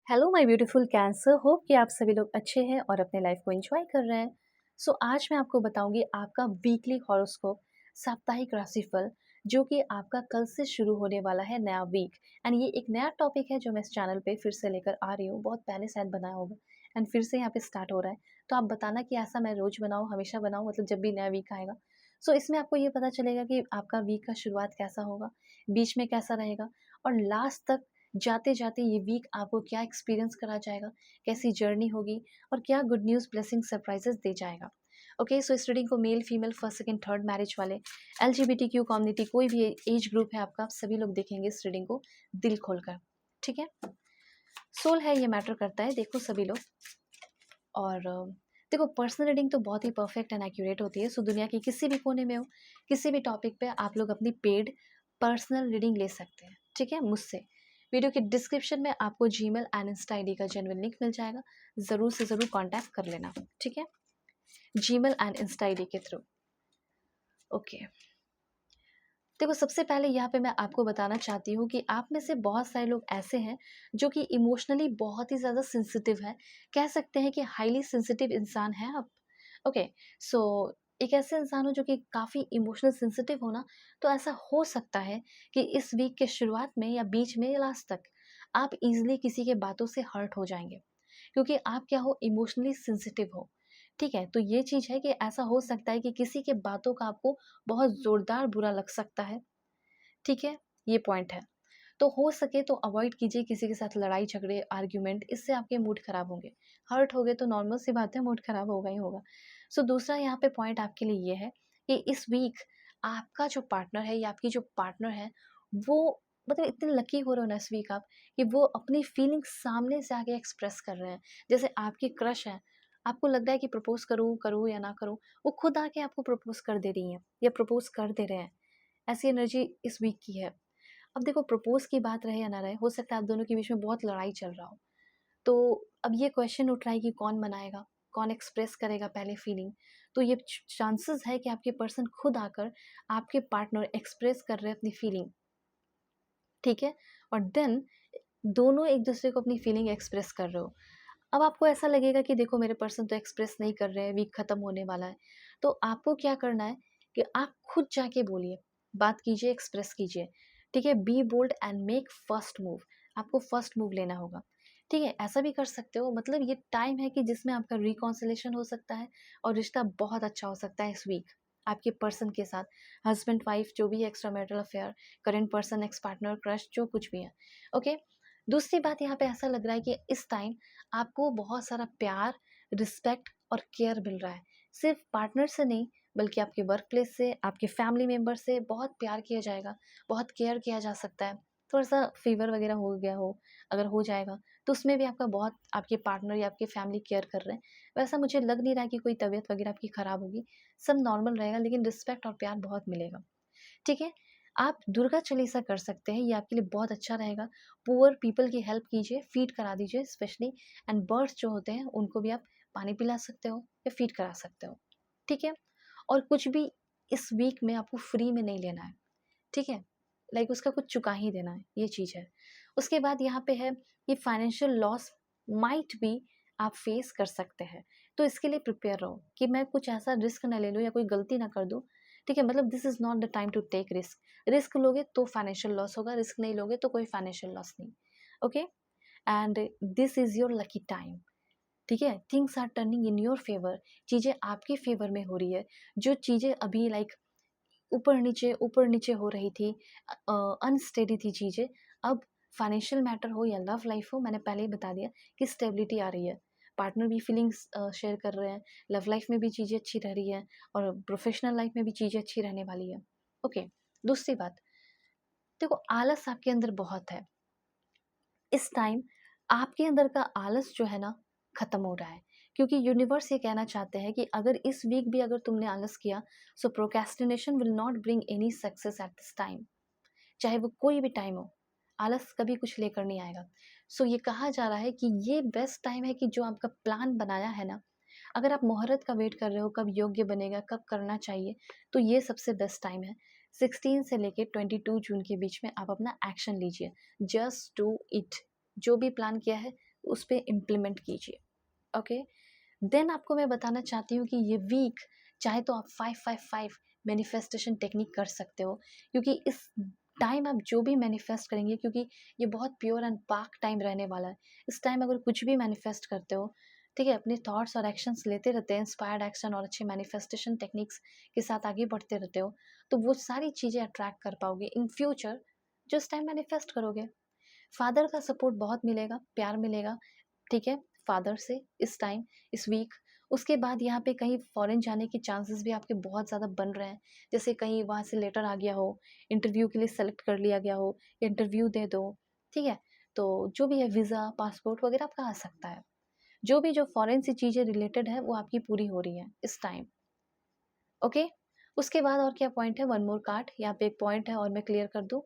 Hello my beautiful cancer, hope कि आप सभी लोग अच्छे हैं और अपने लाइफ को एंजॉय कर रहे हैं। आज मैं आपको बताऊंगी आपका वीकली हॉरोस्कोप, साप्ताहिक राशिफल, जो कि आपका कल से शुरू होने वाला है नया वीक। एंड ये एक नया टॉपिक है जो मैं इस चैनल पे फिर से लेकर आ रही हूँ। बहुत पहले शायद बनाया होगा एंड फिर से यहाँ पे स्टार्ट हो रहा है। तो आप बताना कि ऐसा मैं रोज बनाऊँ, हमेशा बनाऊँ, मतलब जब भी नया वीक आएगा। इसमें आपको ये पता चलेगा कि आपका वीक का शुरुआत कैसा होगा, बीच में कैसा रहेगा, और लास्ट तक जाते जाते ये वीक आपको क्या एक्सपीरियंस करा जाएगा, कैसी जर्नी होगी, और क्या गुड न्यूज़, ब्लेसिंग, सरप्राइजेस दे जाएगा। ओके, इस रीडिंग को male, female, first, second, third marriage वाले, LGBTQ कम्युनिटी, कोई भी एज ग्रुप है आपका, आप सभी लोग देखेंगे इस रीडिंग को दिल खोलकर। ठीक है, सोल है, ये मैटर करता है, देखो सभी लोग। और देखो, पर्सनल रीडिंग तो बहुत ही परफेक्ट एंड एक्यूरेट होती है। दुनिया के किसी भी कोने में हो, किसी भी टॉपिक पे आप लोग अपनी पेड पर्सनल रीडिंग ले सकते हैं। ठीक है, मुझसे। वीडियो के डिस्क्रिप्शन में आपको जीमेल एंड इंस्टा आईडी का जेन्युइन लिंक मिल जाएगा, ज़रूर से ज़रूर कॉन्टैक्ट कर लेना। ठीक है, जीमेल एंड इंस्टा आईडी के थ्रू। ओके, देखो, सबसे पहले यहाँ पे मैं आपको बताना चाहती हूँ कि आप में से बहुत सारे लोग ऐसे हैं जो कि इमोशनली बहुत ही ज़्यादा सेंसिटिव है। कह सकते हैं कि हाईली सेंसिटिव इंसान है आप। ओके, सो एक ऐसे इंसान हो जो कि काफ़ी इमोशनल सेंसिटिव हो ना, तो ऐसा हो सकता है कि इस वीक के शुरुआत में या बीच में या लास्ट तक आप इजीली किसी के बातों से हर्ट हो जाएंगे, क्योंकि आप क्या हो, इमोशनली सेंसिटिव हो। ठीक है, तो ये चीज़ है कि ऐसा हो सकता है कि किसी के बातों का आपको बहुत ज़ोरदार बुरा लग सकता है। ठीक है, ये पॉइंट है। तो हो सके तो अवॉइड कीजिए किसी के साथ लड़ाई झगड़े, आर्ग्यूमेंट, इससे आपके मूड खराब होंगे। हर्ट हो गए तो नॉर्मल सी बात है, मूड खराब होगा ही होगा। दूसरा यहाँ पे पॉइंट आपके लिए ये है कि इस वीक आपका जो पार्टनर है या आपकी जो पार्टनर है, वो मतलब इतने लकी हो रहे हो ना इस वीक आप, कि वो अपनी फीलिंग्स सामने से आके एक्सप्रेस कर रहे हैं। जैसे आपकी क्रश है, आपको लग रहा है कि प्रपोज करूँ करूँ या ना करूँ, वो खुद आके आपको प्रपोज कर दे रही हैं या प्रपोज कर दे रहे हैं। ऐसी एनर्जी इस वीक की है। अब देखो, प्रपोज की बात रहे या ना रहे, हो सकता है आप दोनों के बीच में बहुत लड़ाई चल रहा हो। तो अब ये क्वेश्चन उठ रहा है कि कौन मनाएगा, कौन एक्सप्रेस करेगा पहले फीलिंग। तो ये चांसेस है कि आपके पर्सन खुद आकर आपके पार्टनर एक्सप्रेस कर रहे हैं अपनी फीलिंग। ठीक है, और देन दोनों एक दूसरे को अपनी फीलिंग एक्सप्रेस कर रहे हो। अब आपको ऐसा लगेगा कि देखो, मेरे पर्सन तो एक्सप्रेस नहीं कर रहे हैं, वीक खत्म होने वाला है। तो आपको क्या करना है कि आप खुद जाके बोलिए, बात कीजिए, एक्सप्रेस कीजिए। ठीक है, be bold and make first move. आपको फर्स्ट मूव लेना होगा। ठीक है, ऐसा भी कर सकते हो, मतलब ये टाइम है कि जिसमें आपका रिकॉन्सिलेशन हो सकता है और रिश्ता बहुत अच्छा हो सकता है इस वीक आपके पर्सन के साथ। हस्बैंड वाइफ जो भी है, extra marital affair, current person, ex partner, crush, जो कुछ भी है। ओके, दूसरी बात, यहाँ पे ऐसा लग रहा है कि इस टाइम आपको बहुत सारा प्यार, रिस्पेक्ट और केयर मिल रहा है। सिर्फ पार्टनर से नहीं, बल्कि आपके वर्क प्लेस से, आपके फैमिली मेम्बर से बहुत प्यार किया जाएगा, बहुत केयर किया जा सकता है। थोड़ा सा फीवर वगैरह हो गया हो, अगर हो जाएगा, तो उसमें भी आपका बहुत, आपके पार्टनर या आपके फैमिली केयर कर रहे हैं। वैसा मुझे लग नहीं रहा कि कोई तबीयत वगैरह आपकी ख़राब होगी, सब नॉर्मल रहेगा, लेकिन रिस्पेक्ट और प्यार बहुत मिलेगा। ठीक है, आप दुर्गा चालीसा कर सकते हैं, ये आपके लिए बहुत अच्छा रहेगा। पुअर पीपल की हेल्प कीजिए, फीड करा दीजिए स्पेशली। एंड बर्ड्स जो होते हैं उनको भी आप पानी पिला सकते हो या फीड करा सकते हो। ठीक है, और कुछ भी इस वीक में आपको फ्री में नहीं लेना है। ठीक है, लाइक उसका कुछ चुका ही देना है, ये चीज़ है। उसके बाद यहाँ पे है कि फाइनेंशियल लॉस माइट भी आप फेस कर सकते हैं। तो इसके लिए प्रिपेयर रहो कि मैं कुछ ऐसा रिस्क ना ले लूँ या कोई गलती ना कर दूँ। ठीक है, मतलब this is not the time to take risk. Risk लोगे तो फाइनेंशियल लॉस होगा, रिस्क नहीं लोगे तो कोई फाइनेंशियल लॉस नहीं। Okay, and this is your lucky time. ठीक है, things are turning in your favour. चीज़ें आपके फेवर में हो रही है। जो चीज़ें अभी लाइक ऊपर नीचे हो रही थी, अनस्टेडी थी चीज़ें, अब फाइनेंशियल मैटर हो या लव लाइफ हो, मैंने पहले ही बता दिया कि स्टेबिलिटी आ रही है। पार्टनर भी फीलिंग्स शेयर कर रहे हैं, लव लाइफ में भी चीज़ें अच्छी रह रही हैं, और प्रोफेशनल लाइफ में भी चीज़ें अच्छी रहने वाली है। ओके, दूसरी बात, देखो, आलस आपके अंदर बहुत है। इस टाइम आपके अंदर का आलस जो है ना, खत्म हो रहा है, क्योंकि यूनिवर्स ये कहना चाहते हैं कि अगर इस वीक भी अगर तुमने आलस किया, so procrastination will not bring any success at this time. चाहे वो कोई भी टाइम हो, आलस कभी कुछ लेकर नहीं आएगा। ये कहा जा रहा है कि ये बेस्ट टाइम है कि जो आपका प्लान बनाया है ना, अगर आप मुहूर्त का वेट कर रहे हो, कब योग्य बनेगा, कब करना चाहिए, तो ये सबसे बेस्ट टाइम है। 16 से लेके 22 जून के बीच में आप अपना एक्शन लीजिए। Just do it. जो भी प्लान किया है उस पे इम्प्लीमेंट कीजिए। ओके, देन आपको मैं बताना चाहती हूँ कि ये वीक चाहे तो आप 555 मैनिफेस्टेशन टेक्निक कर सकते हो, क्योंकि इस टाइम आप जो भी मैनिफेस्ट करेंगे, क्योंकि ये बहुत प्योर एंड पाक टाइम रहने वाला है। इस टाइम अगर कुछ भी मैनिफेस्ट करते हो, ठीक है, अपने थॉट्स और एक्शंस लेते रहते हैं, इंस्पायर्ड एक्शन और अच्छे मैनिफेस्टेशन टेक्निक्स के साथ आगे बढ़ते रहते हो, तो वो सारी चीज़ें अट्रैक्ट कर पाओगे इन फ्यूचर जो इस टाइम मैनिफेस्ट करोगे। फादर का सपोर्ट बहुत मिलेगा, प्यार मिलेगा, ठीक है, फादर से इस टाइम, इस वीक। उसके बाद यहाँ पे कहीं फॉरेन जाने के चांसेस भी आपके बहुत ज़्यादा बन रहे हैं। जैसे कहीं वहाँ से लेटर आ गया हो, इंटरव्यू के लिए सेलेक्ट कर लिया गया हो, इंटरव्यू दे दो, ठीक है। तो जो भी है वीज़ा, पासपोर्ट वगैरह आपका आ सकता है। जो भी जो फॉरेन से चीज़ें रिलेटेड है वो आपकी पूरी हो रही है इस टाइम। ओके, उसके बाद और क्या पॉइंट है, वन मोर कार्ड यहाँ पे एक पॉइंट है और मैं क्लियर कर दूँ।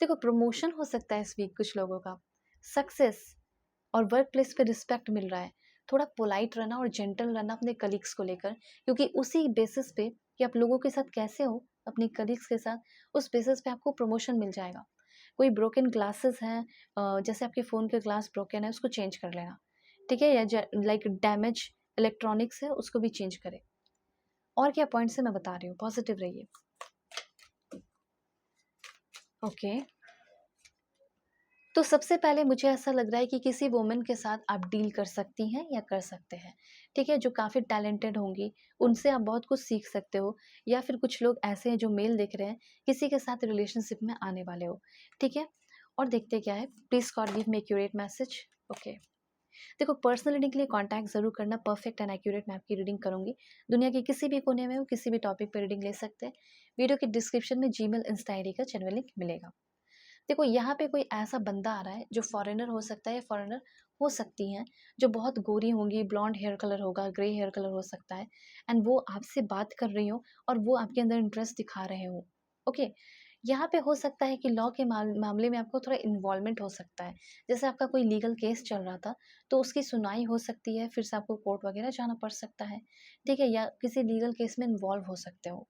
देखो, प्रमोशन हो सकता है इस वीक कुछ लोगों का, सक्सेस और वर्क प्लेस पे रिस्पेक्ट मिल रहा है। थोड़ा पोलाइट रहना और जेंटल रहना अपने कलीग्स को लेकर, क्योंकि उसी बेसिस पे कि आप लोगों के साथ कैसे हो अपने कलीग्स के साथ, उस बेसिस पे आपको प्रमोशन मिल जाएगा। कोई ब्रोकन ग्लासेस हैं, जैसे आपके फ़ोन के ग्लास ब्रोकन है उसको चेंज कर लेना, ठीक है, या लाइक डैमेज इलेक्ट्रॉनिक्स है उसको भी चेंज करें। और क्या पॉइंट्स है मैं बता रही हूँ, पॉजिटिव रहिए। ओके, तो सबसे पहले मुझे ऐसा लग रहा है कि किसी वुमन के साथ आप डील कर सकती हैं या कर सकते हैं, ठीक है, जो काफ़ी टैलेंटेड होंगी, उनसे आप बहुत कुछ सीख सकते हो। या फिर कुछ लोग ऐसे हैं जो मेल देख रहे हैं, किसी के साथ रिलेशनशिप में आने वाले हो, ठीक है। और देखते क्या है, please God give me accurate message. Okay, देखो, पर्सनल रीडिंग के लिए कॉन्टैक्ट ज़रूर करना, परफेक्ट एंड एक्यूरेट मैं आपकी रीडिंग करूँगी। दुनिया के किसी भी कोने में हो, किसी भी टॉपिक पर रीडिंग ले सकते हैं। वीडियो के डिस्क्रिप्शन में जीमेल, इंस्टा आईडी का जेन्युइन लिंक मिलेगा। देखो, यहाँ पे कोई ऐसा बंदा आ रहा है जो फॉरेनर हो सकता है या फॉरेनर हो सकती हैं, जो बहुत गोरी होंगी, ब्लॉन्ड हेयर कलर होगा, ग्रे हेयर कलर हो सकता है, एंड वो आपसे बात कर रही हो और वो आपके अंदर इंटरेस्ट दिखा रहे हो। ओके, यहाँ पे हो सकता है कि लॉ के मामले में आपको थोड़ा इन्वॉल्वमेंट हो सकता है। जैसे आपका कोई लीगल केस चल रहा था, तो उसकी सुनवाई हो सकती है, फिर से आपको कोर्ट वगैरह जाना पड़ सकता है, ठीक है, या किसी लीगल केस में इन्वॉल्व हो सकते हो।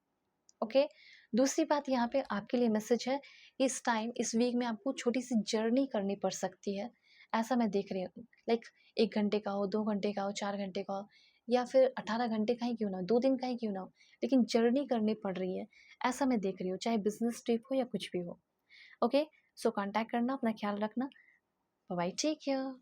ओके, दूसरी बात यहाँ पे आपके लिए मैसेज है, इस टाइम, इस वीक में आपको छोटी सी जर्नी करनी पड़ सकती है, ऐसा मैं देख रही हूँ। लाइक 1 घंटे का हो, 2 घंटे का हो, 4 घंटे का हो, या फिर 18 घंटे का ही क्यों ना हो, 2 दिन का ही क्यों ना हो, लेकिन जर्नी करनी पड़ रही है, ऐसा मैं देख रही हूँ, चाहे बिजनेस ट्रिप हो या कुछ भी हो। ओके, सो कॉन्टैक्ट करना, अपना ख्याल रखना। Bye, take care.